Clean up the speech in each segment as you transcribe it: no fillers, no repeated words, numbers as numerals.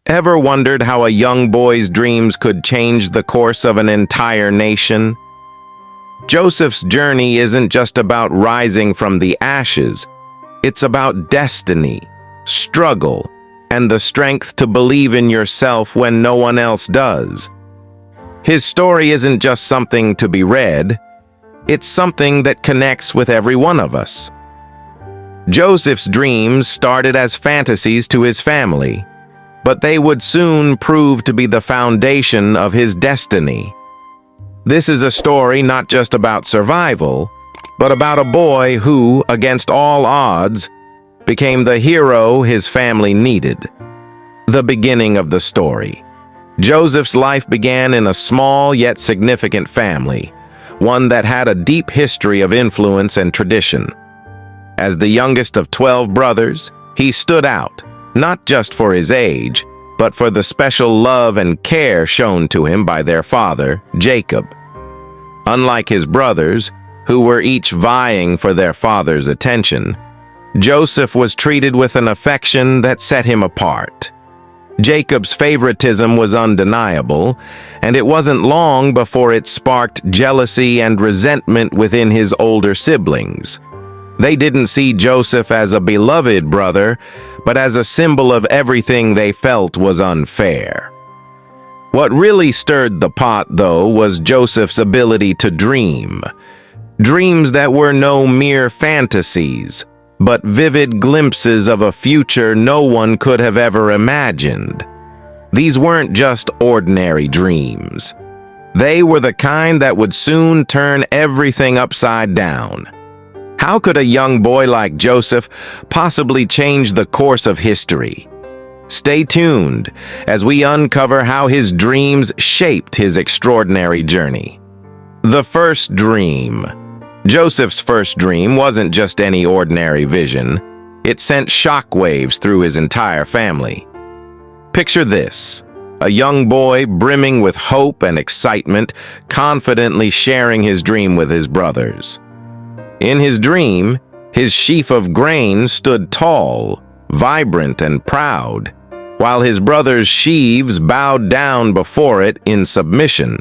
Ever wondered how a young boy's dreams could change the course of an entire nation? Joseph's journey isn't just about rising from the ashes. It's about destiny, struggle, and the strength to believe in yourself when no one else does. His story isn't just something to be read. It's something that connects with every one of us. Joseph's dreams started as fantasies to his family, but they would soon prove to be the foundation of his destiny. This is a story not just about survival, but about a boy who, against all odds, became the hero his family needed. The beginning of the story. Joseph's life began in a small yet significant family, one that had a deep history of influence and tradition. As the youngest of 12 brothers, he stood out, not just for his age, but for the special love and care shown to him by their father, Jacob. Unlike his brothers, who were each vying for their father's attention, Joseph was treated with an affection that set him apart. Jacob's favoritism was undeniable, and it wasn't long before it sparked jealousy and resentment within his older siblings. They didn't see Joseph as a beloved brother, but as a symbol of everything they felt was unfair. What really stirred the pot, though, was Joseph's ability to dream. Dreams that were no mere fantasies, but vivid glimpses of a future no one could have ever imagined. These weren't just ordinary dreams. They were the kind that would soon turn everything upside down. How could a young boy like Joseph possibly change the course of history? Stay tuned as we uncover how his dreams shaped his extraordinary journey. The first dream. Joseph's first dream wasn't just any ordinary vision. It sent shockwaves through his entire family. Picture this: a young boy brimming with hope and excitement, confidently sharing his dream with his brothers. In his dream, his sheaf of grain stood tall, vibrant, and proud, while his brothers' sheaves bowed down before it in submission.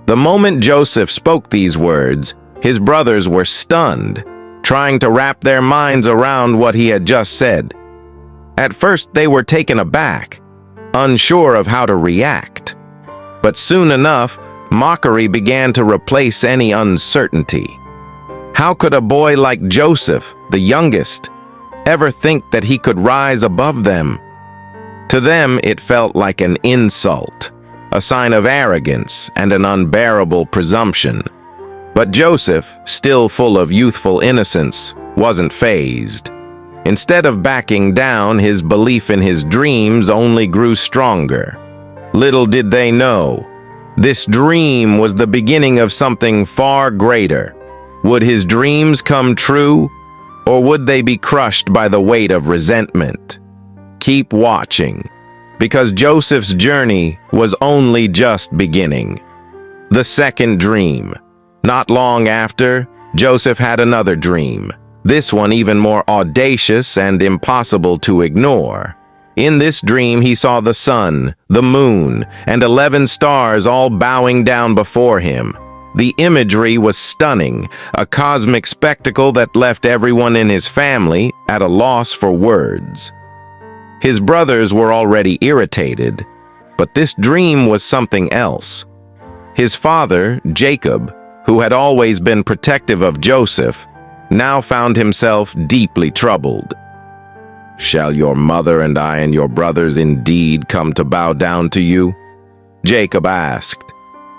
The moment Joseph spoke these words, his brothers were stunned, trying to wrap their minds around what he had just said. At first, they were taken aback, unsure of how to react. But soon enough, mockery began to replace any uncertainty. How could a boy like Joseph, the youngest, ever think that he could rise above them? To them, it felt like an insult, a sign of arrogance and an unbearable presumption. But Joseph, still full of youthful innocence, wasn't fazed. Instead of backing down, his belief in his dreams only grew stronger. Little did they know, this dream was the beginning of something far greater. Would his dreams come true, or would they be crushed by the weight of resentment? Keep watching, because Joseph's journey was only just beginning. The second dream. Not long after, Joseph had another dream, this one even more audacious and impossible to ignore. In this dream, he saw the sun, the moon, and 11 stars all bowing down before him. The imagery was stunning, a cosmic spectacle that left everyone in his family at a loss for words. His brothers were already irritated, but this dream was something else. His father, Jacob, who had always been protective of Joseph, now found himself deeply troubled. "Shall your mother and I and your brothers indeed come to bow down to you?" Jacob asked,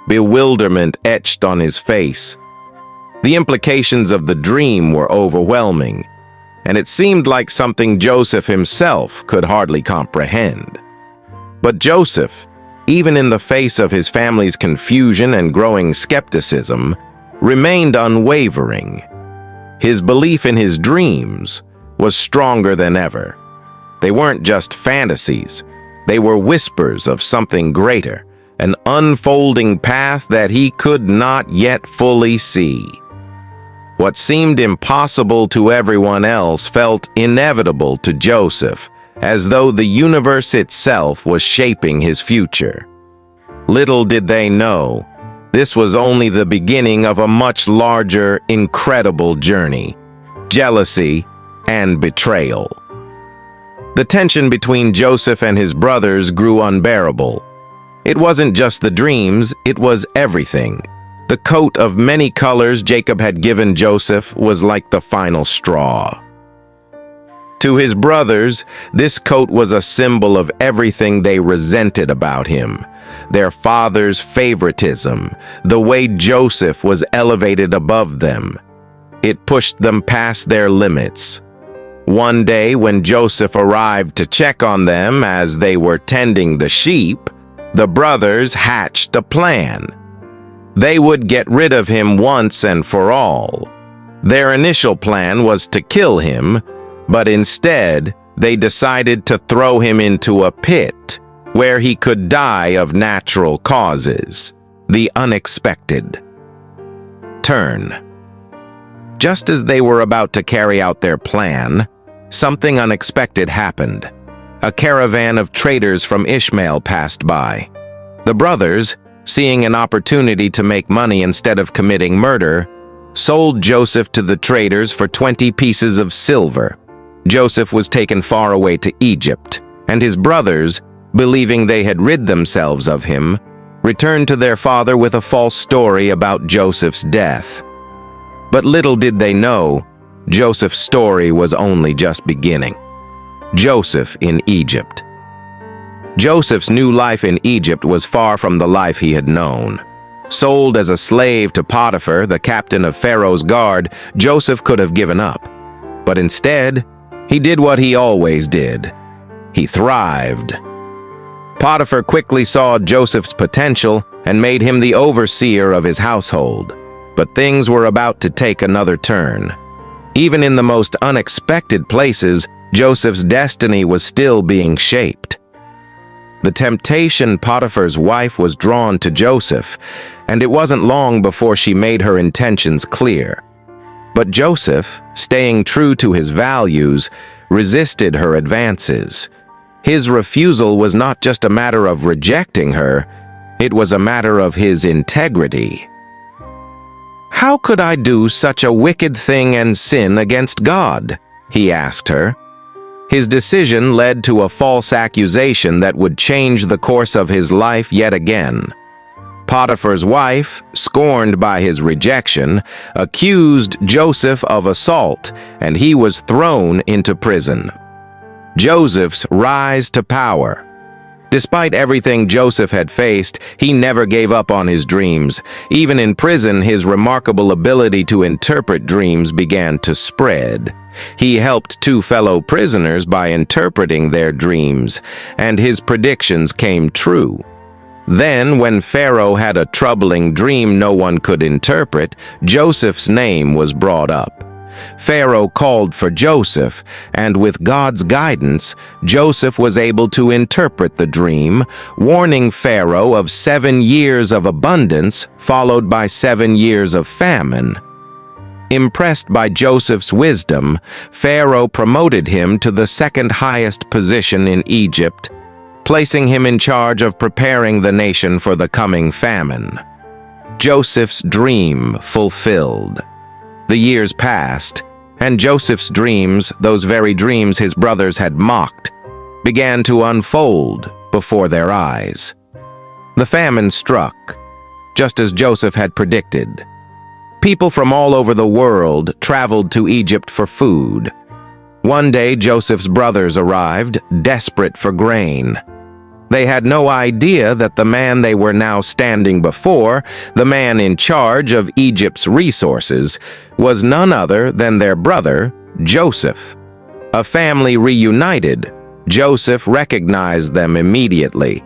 bewilderment etched on his face. The implications of the dream were overwhelming, and it seemed like something Joseph himself could hardly comprehend. But Joseph, even in the face of his family's confusion and growing skepticism, remained unwavering. His belief in his dreams was stronger than ever. They weren't just fantasies, they were whispers of something greater, an unfolding path that he could not yet fully see. What seemed impossible to everyone else felt inevitable to Joseph, as though the universe itself was shaping his future. Little did they know, this was only the beginning of a much larger, incredible journey: jealousy and betrayal. The tension between Joseph and his brothers grew unbearable. It wasn't just the dreams, it was everything. The coat of many colors Jacob had given Joseph was like the final straw. To his brothers, this coat was a symbol of everything they resented about him: their father's favoritism, the way Joseph was elevated above them. It pushed them past their limits. One day, when Joseph arrived to check on them as they were tending the sheep, the brothers hatched a plan. They would get rid of him once and for all. Their initial plan was to kill him, but instead, they decided to throw him into a pit where he could die of natural causes. The unexpected turn. Just as they were about to carry out their plan, something unexpected happened. A caravan of traders from Ishmael passed by. The brothers, seeing an opportunity to make money instead of committing murder, sold Joseph to the traders for 20 pieces of silver. Joseph was taken far away to Egypt, and his brothers, believing they had rid themselves of him, returned to their father with a false story about Joseph's death. But little did they know, Joseph's story was only just beginning. Joseph in Egypt. Joseph's new life in Egypt was far from the life he had known. Sold as a slave to Potiphar, the captain of Pharaoh's guard, Joseph could have given up. But instead, he did what he always did. He thrived. Potiphar quickly saw Joseph's potential and made him the overseer of his household. But things were about to take another turn. Even in the most unexpected places, Joseph's destiny was still being shaped. The temptation Potiphar's wife was drawn to Joseph, and it wasn't long before she made her intentions clear. But Joseph, staying true to his values, resisted her advances. His refusal was not just a matter of rejecting her, it was a matter of his integrity. "How could I do such a wicked thing and sin against God?" he asked her. His decision led to a false accusation that would change the course of his life yet again. Potiphar's wife, scorned by his rejection, accused Joseph of assault, and he was thrown into prison. Joseph's rise to power. Despite everything Joseph had faced, he never gave up on his dreams. Even in prison, his remarkable ability to interpret dreams began to spread. He helped 2 fellow prisoners by interpreting their dreams, and his predictions came true. Then, when Pharaoh had a troubling dream no one could interpret, Joseph's name was brought up. Pharaoh called for Joseph, and with God's guidance, Joseph was able to interpret the dream, warning Pharaoh of 7 years of abundance followed by 7 years of famine. Impressed by Joseph's wisdom, Pharaoh promoted him to the second highest position in Egypt, placing him in charge of preparing the nation for the coming famine. Joseph's dream fulfilled. The years passed, and Joseph's dreams, those very dreams his brothers had mocked, began to unfold before their eyes. The famine struck, just as Joseph had predicted. People from all over the world traveled to Egypt for food. One day, Joseph's brothers arrived, desperate for grain. They had no idea that the man they were now standing before, the man in charge of Egypt's resources, was none other than their brother, Joseph. A family reunited, Joseph recognized them immediately.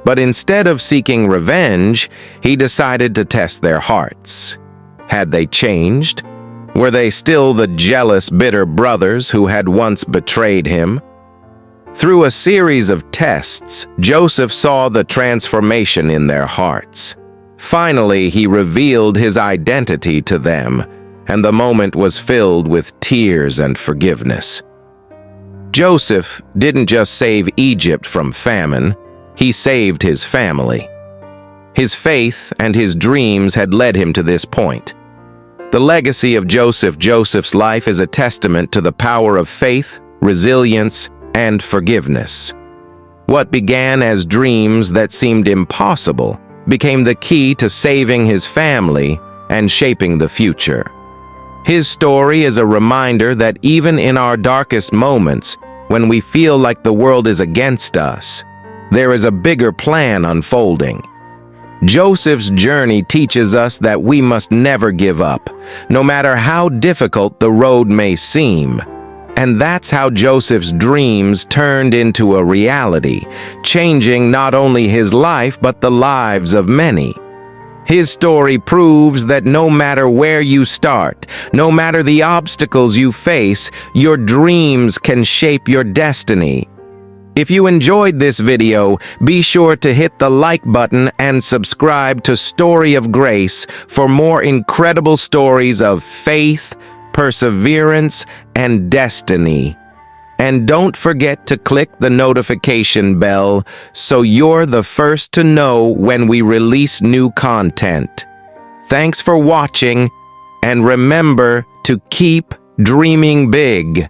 But instead of seeking revenge, he decided to test their hearts. Had they changed? Were they still the jealous, bitter brothers who had once betrayed him? Through a series of tests, Joseph saw the transformation in their hearts. Finally, he revealed his identity to them, and the moment was filled with tears and forgiveness. Joseph didn't just save Egypt from famine, he saved his family. His faith and his dreams had led him to this point. The legacy of Joseph's life is a testament to the power of faith, resilience, and forgiveness. What began as dreams that seemed impossible became the key to saving his family and shaping the future. His story is a reminder that even in our darkest moments, when we feel like the world is against us, there is a bigger plan unfolding. Joseph's journey teaches us that we must never give up, no matter how difficult the road may seem. And that's how Joseph's dreams turned into a reality, changing not only his life but the lives of many. His story proves that no matter where you start, no matter the obstacles you face, your dreams can shape your destiny. If you enjoyed this video, be sure to hit the like button and subscribe to Story of Grace for more incredible stories of faith, perseverance, and destiny. And don't forget to click the notification bell so you're the first to know when we release new content. Thanks for watching, and remember to keep dreaming big.